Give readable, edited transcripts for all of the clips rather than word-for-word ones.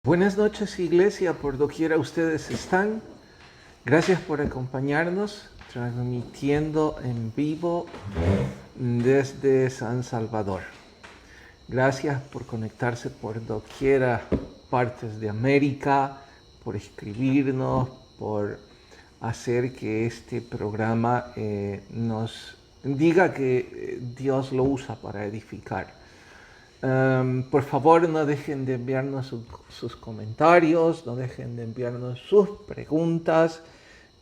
Buenas noches, Iglesia, por doquiera ustedes están. Gracias por acompañarnos, transmitiendo en vivo desde San Salvador. Gracias por conectarse por doquiera partes de América, por escribirnos, por hacer que este programa nos diga que Dios lo usa para edificar. Por favor, no dejen de enviarnos sus comentarios, no dejen de enviarnos sus preguntas.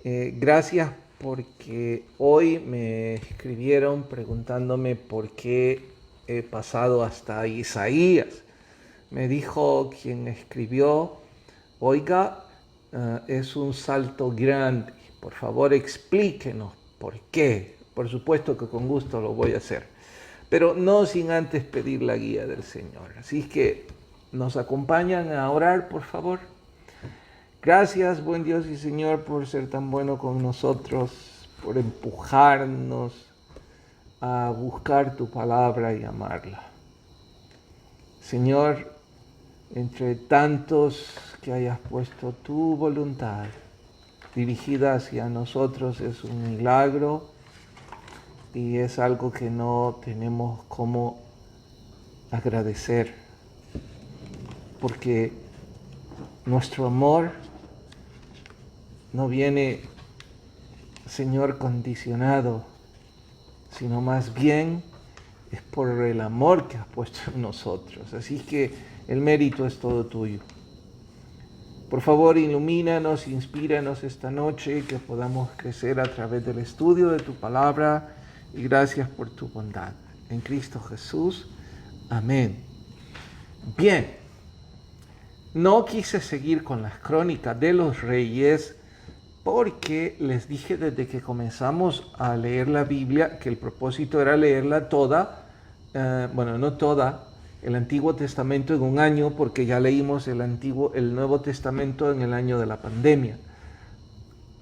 Gracias porque hoy me escribieron preguntándome por qué he pasado hasta Isaías. Me dijo quien escribió, oiga, es un salto grande. Por favor, explíquenos por qué. Por supuesto que con gusto lo voy a hacer, pero no sin antes pedir la guía del Señor. Así que nos acompañan a orar, por favor. Gracias, buen Dios y Señor, por ser tan bueno con nosotros, por empujarnos a buscar tu palabra y amarla. Señor, entre tantos que hayas puesto tu voluntad dirigida hacia nosotros, es un milagro. Y es algo que no tenemos cómo agradecer, porque nuestro amor no viene, Señor, condicionado, sino más bien es por el amor que has puesto en nosotros. Así que el mérito es todo tuyo. Por favor, ilumínanos, inspíranos esta noche, que podamos crecer a través del estudio de tu palabra. Y gracias por tu bondad. En Cristo Jesús. Amén. Bien. No quise seguir con las crónicas de los reyes porque les dije desde que comenzamos a leer la Biblia que el propósito era leerla toda, no toda, el Antiguo Testamento en un año, porque ya leímos el Nuevo Testamento en el año de la pandemia.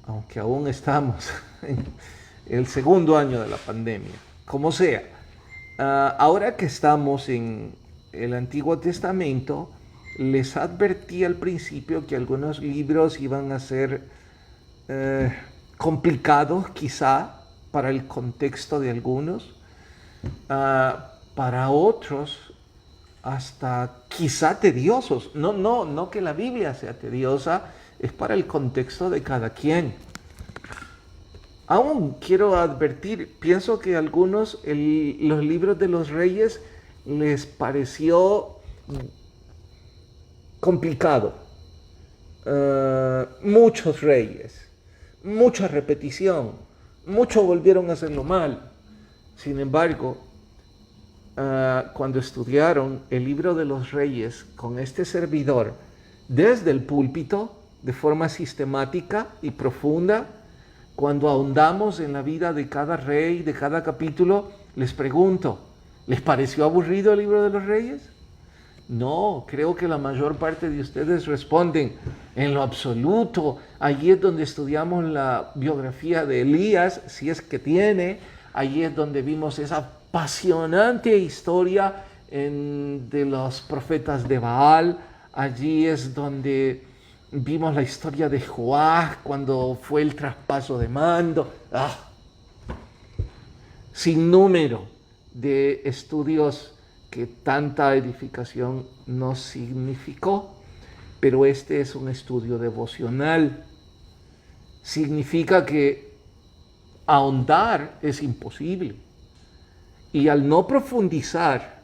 Aunque aún estamos en el segundo año de la pandemia, como sea. Ahora que estamos en el Antiguo Testamento, les advertí al principio que algunos libros iban a ser complicados quizá para el contexto de algunos, para otros hasta quizá tediosos. No que la Biblia sea tediosa, es para el contexto de cada quien. Aún quiero advertir, pienso que a algunos los libros de los reyes les pareció complicado. Muchos reyes, mucha repetición, muchos volvieron a hacerlo mal. Sin embargo, cuando estudiaron el libro de los reyes con este servidor desde el púlpito, de forma sistemática y profunda, cuando ahondamos en la vida de cada rey, de cada capítulo, les pregunto, ¿les pareció aburrido el libro de los reyes? No, creo que la mayor parte de ustedes responden, en lo absoluto. Allí es donde estudiamos la biografía de Elías, si es que tiene. Allí es donde vimos esa apasionante historia de los profetas de Baal. Allí es donde vimos la historia de Joás cuando fue el traspaso de mando. Sin número de estudios que tanta edificación nos significó, pero este es un estudio devocional. Significa que ahondar es imposible. Y al no profundizar,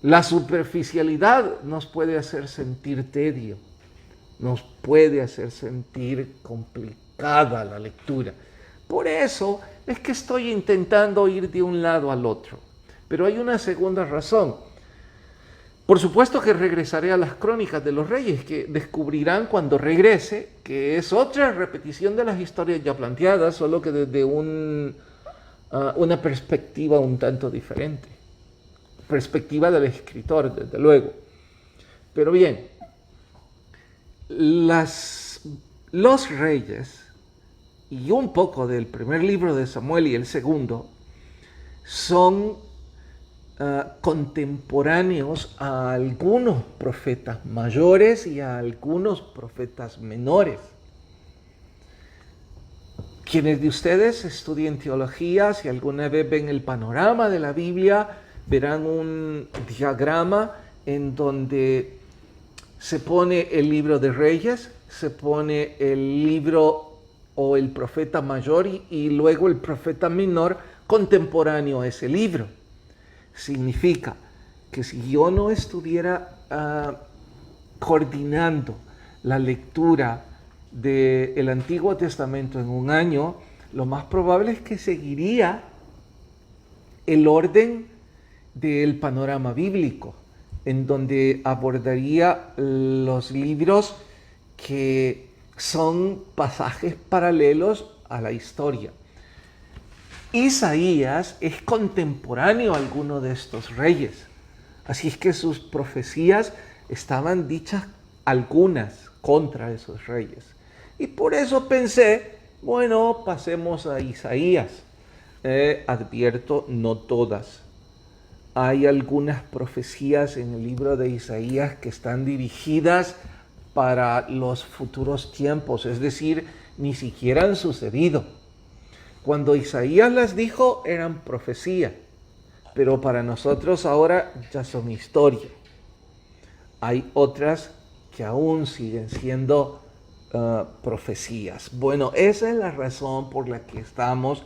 la superficialidad nos puede hacer sentir tedio. Nos puede hacer sentir complicada la lectura. Por eso es que estoy intentando ir de un lado al otro. Pero hay una segunda razón. Por supuesto que regresaré a las crónicas de los reyes, que descubrirán cuando regrese que es otra repetición de las historias ya planteadas, solo que desde una perspectiva un tanto diferente. Perspectiva del escritor, desde luego. Pero bien, los reyes, y un poco del primer libro de Samuel y el segundo, son contemporáneos a algunos profetas mayores y a algunos profetas menores. Quienes de ustedes estudien teología, si alguna vez ven el panorama de la Biblia, verán un diagrama en donde se pone el libro de Reyes, se pone el libro o el profeta mayor y luego el profeta menor contemporáneo a ese libro. Significa que si yo no estuviera coordinando la lectura del Antiguo Testamento en un año, lo más probable es que seguiría el orden del panorama bíblico, en donde abordaría los libros que son pasajes paralelos a la historia. Isaías es contemporáneo a alguno de estos reyes, así es que sus profecías estaban dichas algunas contra esos reyes. Y por eso pensé, bueno, pasemos a Isaías. Advierto, no todas. Hay algunas profecías en el libro de Isaías que están dirigidas para los futuros tiempos, es decir, ni siquiera han sucedido. Cuando Isaías las dijo, eran profecía, pero para nosotros ahora ya son historia. Hay otras que aún siguen siendo profecías. Bueno, esa es la razón por la que estamos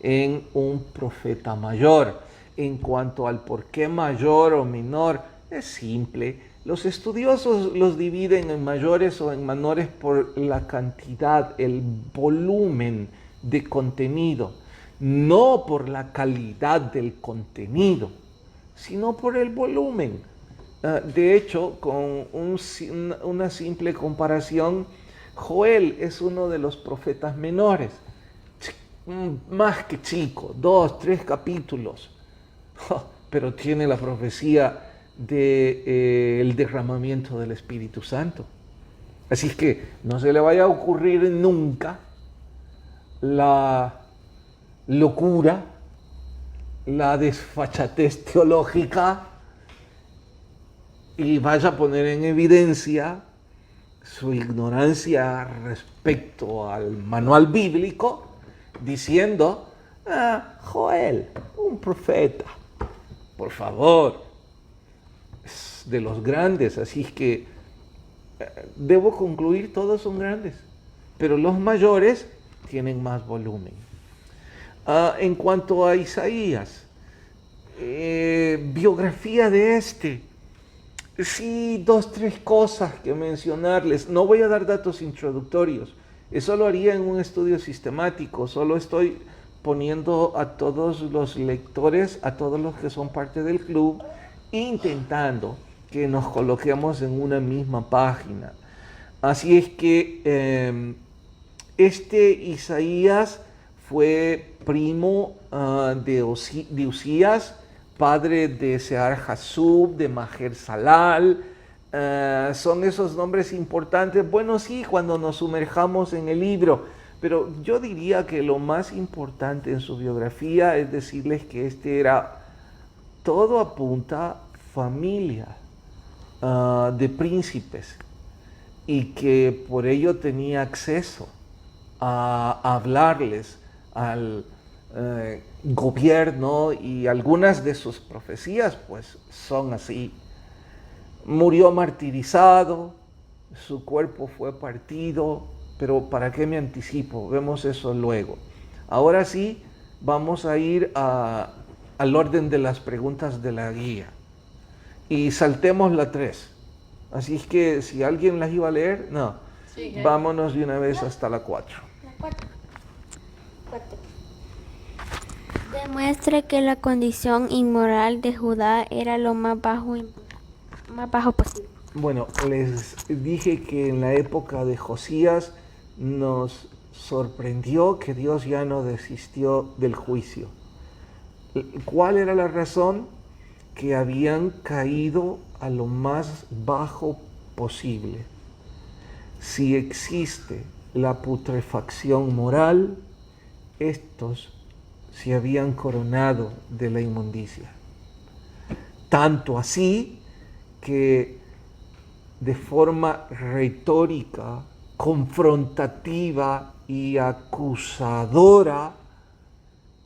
en un profeta mayor. En cuanto al por qué mayor o menor, es simple. Los estudiosos los dividen en mayores o en menores por la cantidad, el volumen de contenido, no por la calidad del contenido, sino por el volumen. De hecho, con una simple comparación, Joel es uno de los profetas menores, más que chico, 2, 3 capítulos, pero tiene la profecía del derramamiento del Espíritu Santo. Así es que no se le vaya a ocurrir nunca la locura, la desfachatez teológica y vaya a poner en evidencia su ignorancia respecto al manual bíblico diciendo, Joel, un profeta, por favor, es de los grandes, así es que debo concluir, todos son grandes, pero los mayores tienen más volumen. En cuanto a Isaías, biografía de sí, 2, 3 cosas que mencionarles. No voy a dar datos introductorios, eso lo haría en un estudio sistemático, solo estoy poniendo a todos los lectores, a todos los que son parte del club, intentando que nos coloquemos en una misma página. Así es que Isaías fue primo de Usías, padre de Sear-Jasub, de Maher-Salal. Son esos nombres importantes. Bueno, sí, cuando nos sumerjamos en el libro, pero yo diría que lo más importante en su biografía es decirles que era, todo apunta, familia de príncipes, y que por ello tenía acceso a hablarles al gobierno, y algunas de sus profecías pues son así. Murió martirizado, su cuerpo fue partido, pero ¿para qué me anticipo? Vemos eso luego. Ahora sí, vamos a ir al orden de las preguntas de la guía y saltemos la 3. Así es que si alguien las iba a leer, no, sí, vámonos de una vez hasta la 4. La 4. Demuestre que la condición inmoral de Judá era lo más bajo posible. Bueno, les dije que en la época de Josías nos sorprendió que Dios ya no desistió del juicio. ¿Cuál era la razón? Que habían caído a lo más bajo posible. Si existe la putrefacción moral, estos se habían coronado de la inmundicia. tanto así que de forma retórica, confrontativa y acusadora,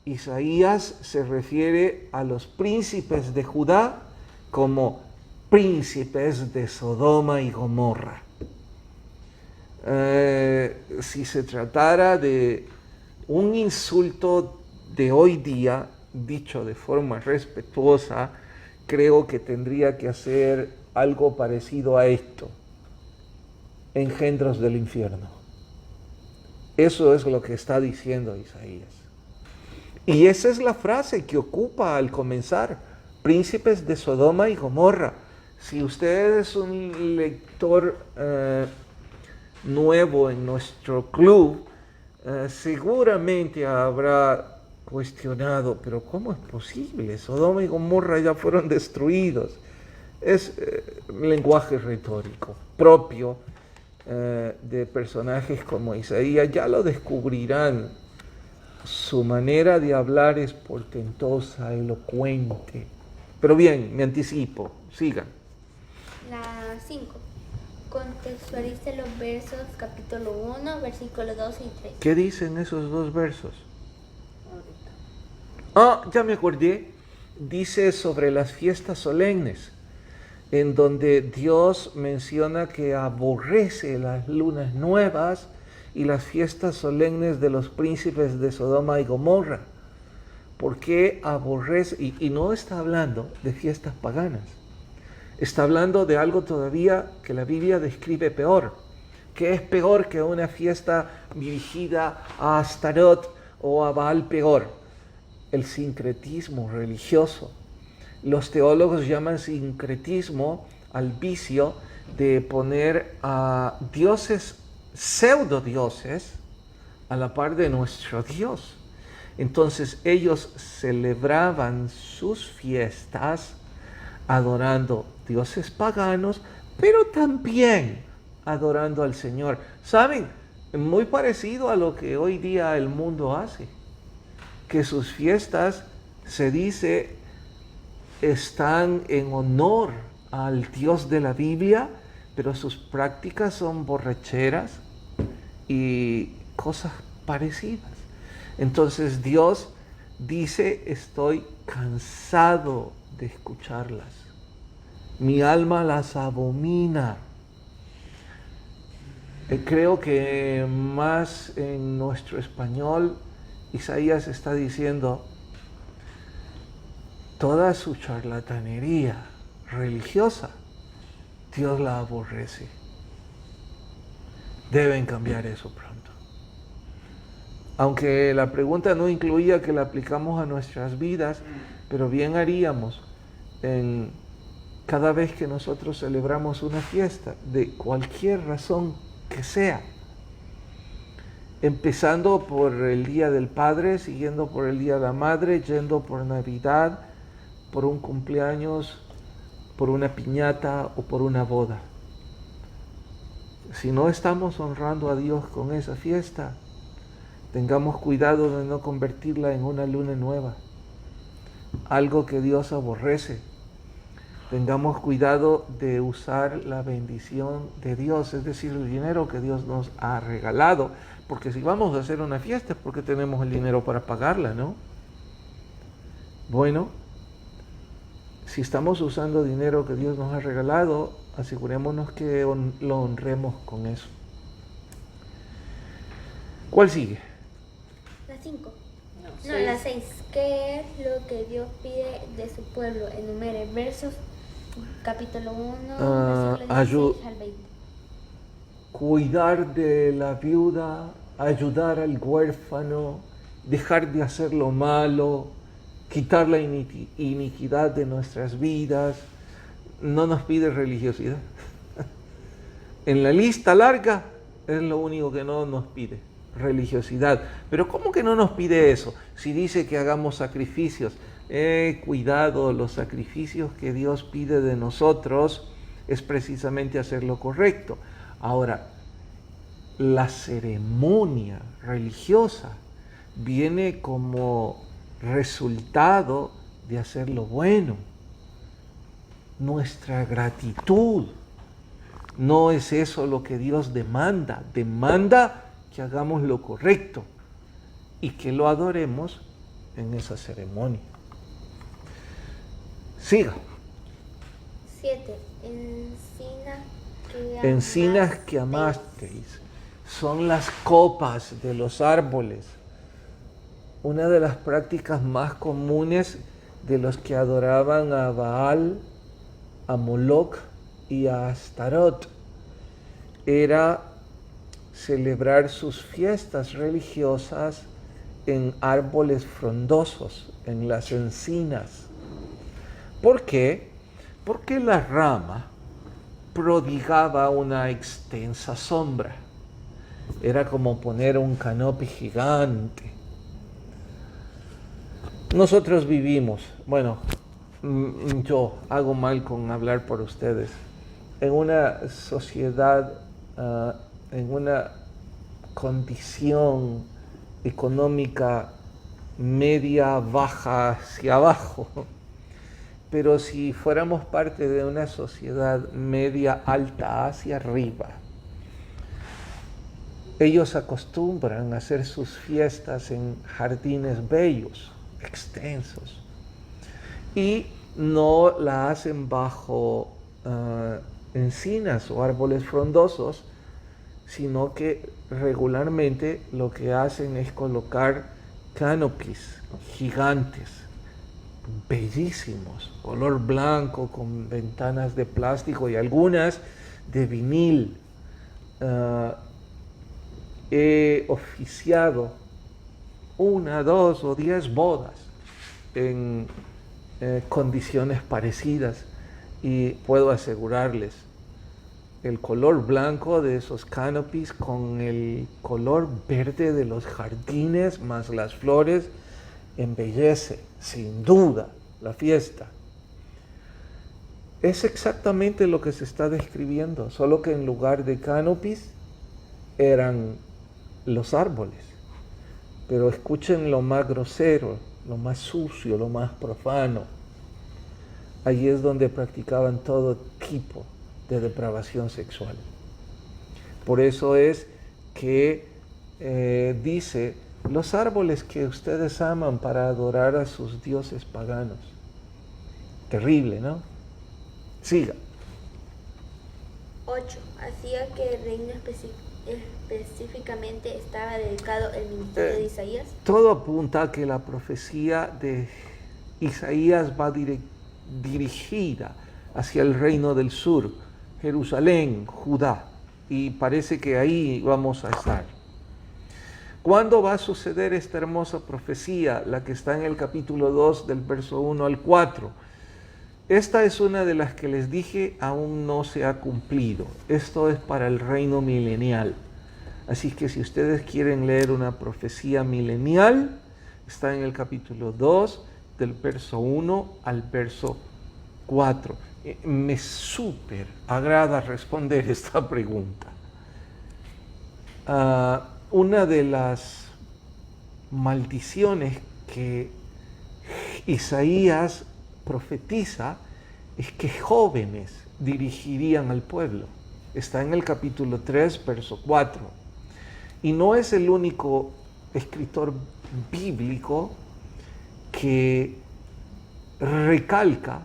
Isaías se refiere a los príncipes de Judá como príncipes de Sodoma y Gomorra. Si se tratara de un insulto de hoy día, dicho de forma respetuosa, creo que tendría que hacer algo parecido a esto: engendros del infierno. Eso es lo que está diciendo Isaías. Y esa es la frase que ocupa al comenzar: príncipes de Sodoma y Gomorra. Si usted es un lector nuevo en nuestro club, seguramente habrá cuestionado, pero ¿cómo es posible? Sodoma y Gomorra ya fueron destruidos. Es lenguaje retórico propio de personajes como Isaías. Ya lo descubrirán. Su manera de hablar es portentosa, elocuente. Pero bien, me anticipo. Sigan. La 5. Contextualice los versos capítulo 1, versículos 2 y 3. ¿Qué dicen esos dos versos? Ah, ya me acordé. Dice sobre las fiestas solemnes, en donde Dios menciona que aborrece las lunas nuevas y las fiestas solemnes de los príncipes de Sodoma y Gomorra. ¿Por qué aborrece? Y no está hablando de fiestas paganas. Está hablando de algo todavía que la Biblia describe peor. ¿Qué es peor que una fiesta dirigida a Astarot o a Baal peor? El sincretismo religioso. Los teólogos llaman sincretismo al vicio de poner a dioses, pseudo dioses, a la par de nuestro Dios. Entonces ellos celebraban sus fiestas adorando dioses paganos, pero también adorando al Señor. ¿Saben? Muy parecido a lo que hoy día el mundo hace, que sus fiestas, se dice, están en honor al Dios de la Biblia, pero sus prácticas son borracheras y cosas parecidas. Entonces Dios dice: estoy cansado de escucharlas. Mi alma las abomina. Creo que más en nuestro español, Isaías está diciendo: toda su charlatanería religiosa, Dios la aborrece. Deben cambiar eso pronto. Aunque la pregunta no incluía que la aplicamos a nuestras vidas, pero bien haríamos en cada vez que nosotros celebramos una fiesta, de cualquier razón que sea. Empezando por el Día del Padre, siguiendo por el Día de la Madre, yendo por Navidad, por un cumpleaños, por una piñata o por una boda. Si no estamos honrando a Dios con esa fiesta, tengamos cuidado de no convertirla en una luna nueva, algo que Dios aborrece. Tengamos cuidado de usar la bendición de Dios, es decir, el dinero que Dios nos ha regalado, porque si vamos a hacer una fiesta es porque tenemos el dinero para pagarla, ¿no? Bueno, si estamos usando dinero que Dios nos ha regalado, asegurémonos que lo honremos con eso. ¿Cuál sigue? La 5. No, la 6. ¿Qué es lo que Dios pide de su pueblo? Enumere versos, capítulo 1, versículos 16 al 20. Cuidar de la viuda, ayudar al huérfano, dejar de hacer lo malo, quitar la iniquidad de nuestras vidas. No nos pide religiosidad. En la lista larga es lo único que no nos pide, religiosidad. Pero ¿cómo que no nos pide eso? Si dice que hagamos sacrificios. Cuidado, los sacrificios que Dios pide de nosotros es precisamente hacer lo correcto. Ahora, la ceremonia religiosa viene como resultado de hacer lo bueno. nuestra gratitud. No es eso lo que Dios demanda. Demanda que hagamos lo correcto y que lo adoremos en esa ceremonia. Siga. 7. Encinas que amasteis. Son las copas de los árboles. Una de las prácticas más comunes de los que adoraban a Baal, a Moloch y a Astarot era celebrar sus fiestas religiosas en árboles frondosos, en las encinas. ¿Por qué? Porque la rama prodigaba una extensa sombra. Era como poner un canopy gigante. Nosotros vivimos, yo hago mal con hablar por ustedes, en una sociedad, en una condición económica media, baja, hacia abajo. Pero si fuéramos parte de una sociedad media, alta, hacia arriba, ellos acostumbran a hacer sus fiestas en jardines bellos, extensos, y no la hacen bajo encinas o árboles frondosos, sino que regularmente lo que hacen es colocar canopies gigantes, bellísimos, color blanco, con ventanas de plástico y algunas de vinil. He oficiado 1, 2 o 10 bodas en condiciones parecidas y puedo asegurarles, el color blanco de esos canopies con el color verde de los jardines más las flores embellece sin duda la fiesta. Es exactamente lo que se está describiendo, solo que en lugar de canopies eran los árboles. Pero escuchen lo más grosero, lo más sucio, lo más profano. Allí es donde practicaban todo tipo de depravación sexual. Por eso es que dice, los árboles que ustedes aman para adorar a sus dioses paganos. Terrible, ¿no? Siga. 8. Hacía que el reino específicamente estaba dedicado al ministerio de Isaías. Todo apunta a que la profecía de Isaías va dirigida hacia el reino del sur, Jerusalén, Judá, y parece que ahí vamos a estar. ¿Cuándo va a suceder esta hermosa profecía, la que está en el capítulo 2 del verso 1 al 4? Esta es una de las que les dije, aún no se ha cumplido. Esto es para el reino milenial. Así que si ustedes quieren leer una profecía milenial, está en el capítulo 2, del verso 1 al verso 4. Me súper agrada responder esta pregunta. Una de las maldiciones que Isaías profetiza es que jóvenes dirigirían al pueblo. Está en el capítulo 3, verso 4. Y no es el único escritor bíblico que recalca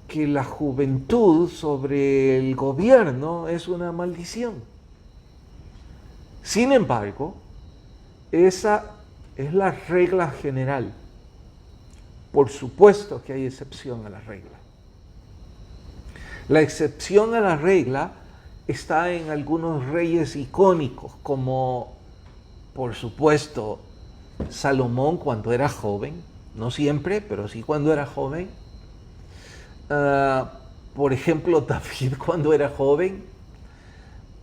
que la juventud sobre el gobierno es una maldición. Sin embargo, esa es la regla general. Por supuesto que hay excepción a la regla. La excepción a la regla está en algunos reyes icónicos, como por supuesto Salomón cuando era joven, no siempre, pero sí cuando era joven. Por ejemplo, David cuando era joven.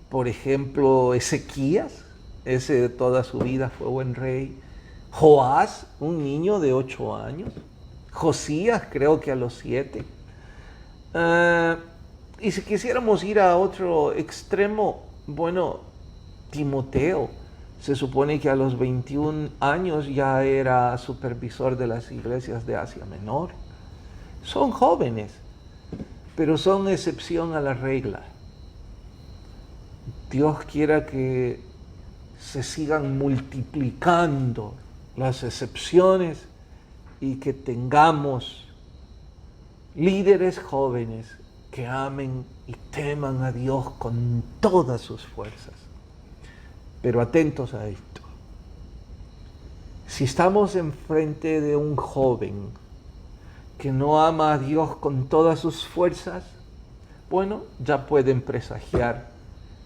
Por ejemplo, Ezequías, ese de toda su vida fue buen rey. Joás, un niño de 8 años. Josías, creo que a los 7. Y si quisiéramos ir a otro extremo, bueno, Timoteo, se supone que a los 21 años ya era supervisor de las iglesias de Asia Menor. Son jóvenes, pero son excepción a la regla. Dios quiera que se sigan multiplicando las excepciones y que tengamos líderes jóvenes que amen y teman a Dios con todas sus fuerzas. Pero atentos a esto. Si estamos enfrente de un joven que no ama a Dios con todas sus fuerzas, bueno, ya pueden presagiar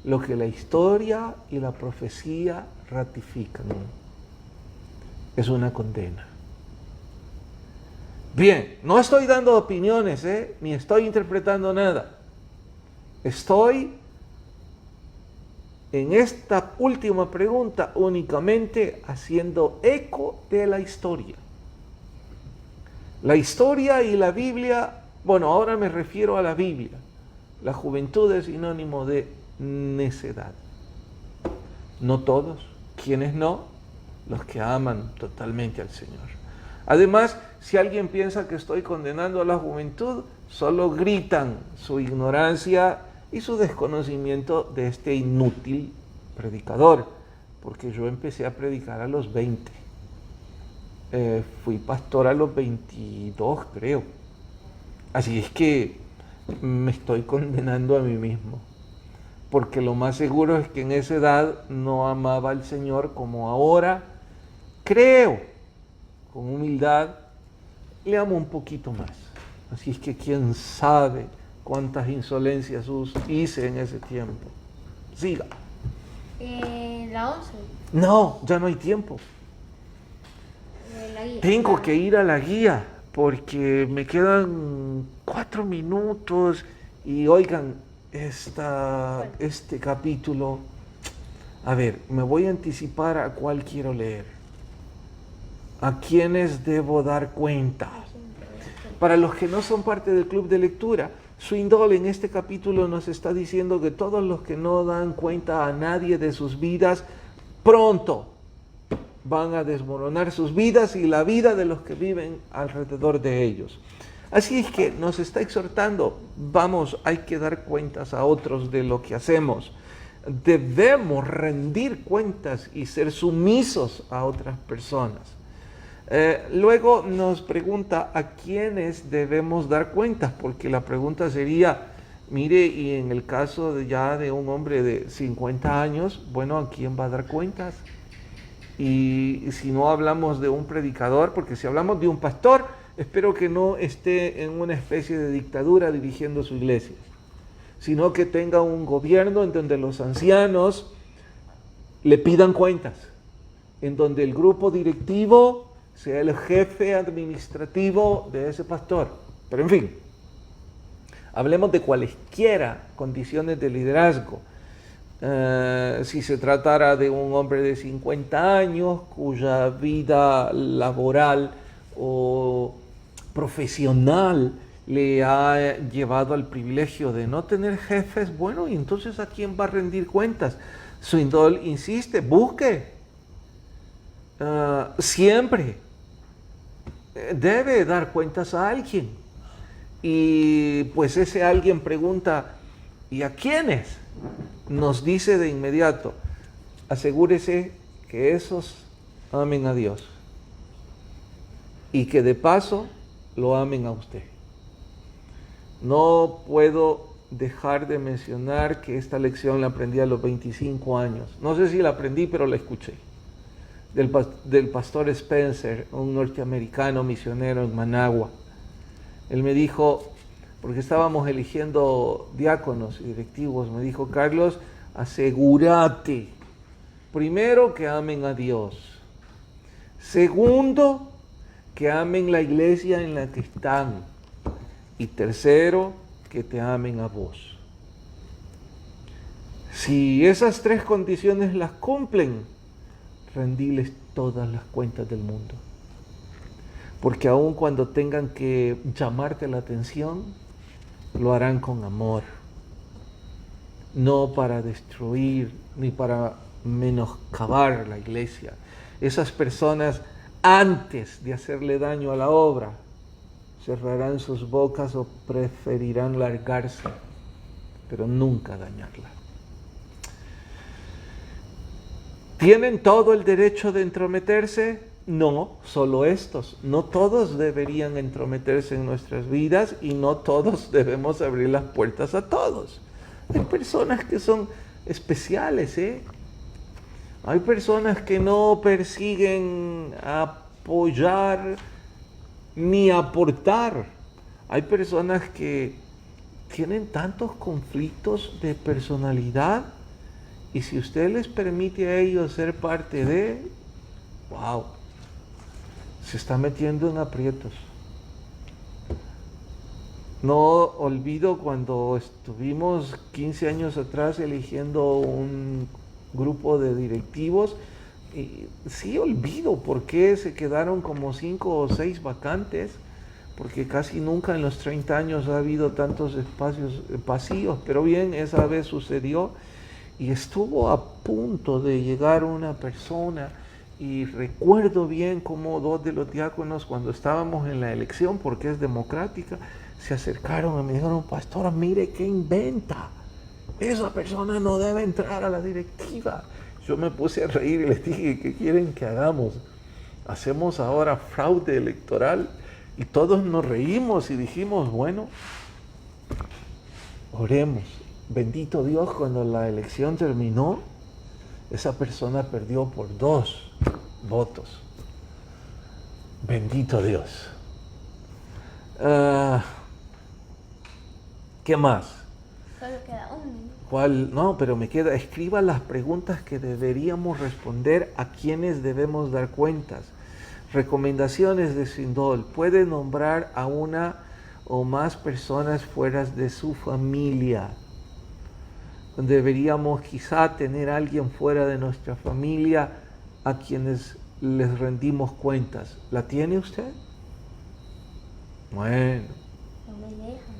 lo que la historia y la profecía ratifican. Es una condena. Bien, no estoy dando opiniones, ni estoy interpretando nada. Estoy en esta última pregunta únicamente haciendo eco de la historia. La historia y la Biblia, bueno, ahora me refiero a la Biblia. La juventud es sinónimo de necedad. No todos, quienes no, los que aman totalmente al Señor. Además, si alguien piensa que estoy condenando a la juventud, solo gritan su ignorancia y su desconocimiento de este inútil predicador, porque yo empecé a predicar a los 20. Fui pastor a los 22, creo. Así es que me estoy condenando a mí mismo, porque lo más seguro es que en esa edad no amaba al Señor como ahora. Creo, con humildad, le amo un poquito más. Así es que quién sabe cuántas insolencias hice en ese tiempo. Siga. La 11. No, ya no hay tiempo. La guía. Tengo que ir a la guía porque me quedan 4 minutos y oigan, este capítulo, a ver, me voy a anticipar a cuál quiero leer. ¿A quiénes debo dar cuenta? Para los que no son parte del club de lectura, Swindoll en este capítulo nos está diciendo que todos los que no dan cuenta a nadie de sus vidas, pronto van a desmoronar sus vidas y la vida de los que viven alrededor de ellos. Así es que nos está exhortando, vamos, hay que dar cuentas a otros de lo que hacemos. Debemos rendir cuentas y ser sumisos a otras personas. Luego nos pregunta a quiénes debemos dar cuentas, porque la pregunta sería, mire, y en el caso de un hombre de 50 años, bueno, ¿a quién va a dar cuentas? Y si no hablamos de un predicador, porque si hablamos de un pastor, espero que no esté en una especie de dictadura dirigiendo su iglesia, sino que tenga un gobierno en donde los ancianos le pidan cuentas, en donde el grupo directivo sea el jefe administrativo de ese pastor. Pero en fin, hablemos de cualesquiera condiciones de liderazgo. Si se tratara de un hombre de 50 años cuya vida laboral o profesional le ha llevado al privilegio de no tener jefes, bueno, y entonces ¿a quién va a rendir cuentas? Swindoll insiste, busque. Siempre debe dar cuentas a alguien. Y pues ese alguien pregunta, ¿y a quiénes? Nos dice de inmediato, asegúrese que esos amen a Dios y que de paso lo amen a usted. No puedo dejar de mencionar que esta lección la aprendí a los 25 años. No sé si la aprendí, pero la escuché. Del pastor Spencer, un norteamericano misionero en Managua. Él me dijo, porque estábamos eligiendo diáconos y directivos, me dijo, Carlos, asegúrate, primero, que amen a Dios. Segundo, que amen la iglesia en la que están. Y tercero, que te amen a vos. Si esas 3 condiciones las cumplen, rendiles todas las cuentas del mundo. Porque aun cuando tengan que llamarte la atención, lo harán con amor. No para destruir ni para menoscabar la iglesia. Esas personas, antes de hacerle daño a la obra, cerrarán sus bocas o preferirán largarse, pero nunca dañarla. ¿Tienen todo el derecho de entrometerse? No, solo estos. No todos deberían entrometerse en nuestras vidas y no todos debemos abrir las puertas a todos. Hay personas que son especiales, ¿eh? Hay personas que no persiguen apoyar ni aportar. Hay personas que tienen tantos conflictos de personalidad y si usted les permite a ellos ser parte de, wow, se está metiendo en aprietos. No olvido cuando estuvimos 15 años atrás eligiendo un grupo de directivos, y sí olvido por qué se quedaron como 5 o 6 vacantes, porque casi nunca en los 30 años ha habido tantos espacios vacíos, pero bien, esa vez sucedió y estuvo a punto de llegar una persona. Y recuerdo bien cómo 2 de los diáconos, cuando estábamos en la elección, porque es democrática, se acercaron y me dijeron: pastor, mire qué inventa, esa persona no debe entrar a la directiva. Yo me puse a reír y les dije: ¿qué quieren que hagamos? ¿Hacemos ahora fraude electoral? Y todos nos reímos y dijimos: bueno, oremos. Bendito Dios, cuando la elección terminó, esa persona perdió por 2 votos. Bendito Dios. ¿Qué más? Solo queda un minuto. ¿Cuál? No, pero me queda. Escriba las preguntas que deberíamos responder, a quienes debemos dar cuentas. Recomendaciones de Sindol. Puede nombrar a una o más personas fuera de su familia. Deberíamos quizá tener a alguien fuera de nuestra familia a quienes les rendimos cuentas. ¿La tiene usted? Bueno. No me dejan.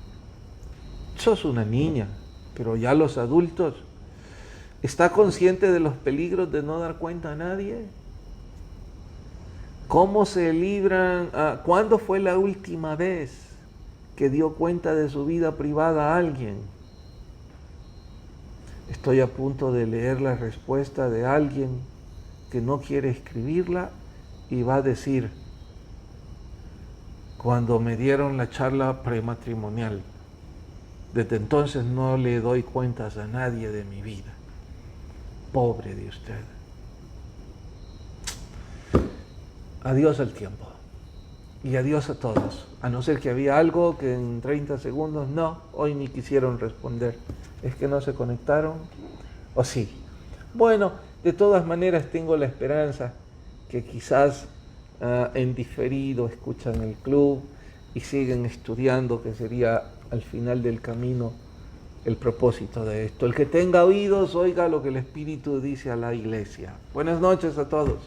Sos una niña, pero ya los adultos. ¿Está consciente de los peligros de no dar cuenta a nadie? ¿Cómo se libran? ¿Cuándo fue la última vez que dio cuenta de su vida privada a alguien? Estoy a punto de leer la respuesta de alguien que no quiere escribirla y va a decir: cuando me dieron la charla prematrimonial, desde entonces no le doy cuentas a nadie de mi vida. Pobre de usted. Adiós al tiempo. Y adiós a todos. A no ser que había algo que en 30 segundos, no, hoy ni quisieron responder. ¿Es que no se conectaron? ¿O sí? Bueno, de todas maneras tengo la esperanza que quizás en diferido escuchan el club y siguen estudiando, que sería al final del camino el propósito de esto. El que tenga oídos, oiga lo que el Espíritu dice a la iglesia. Buenas noches a todos.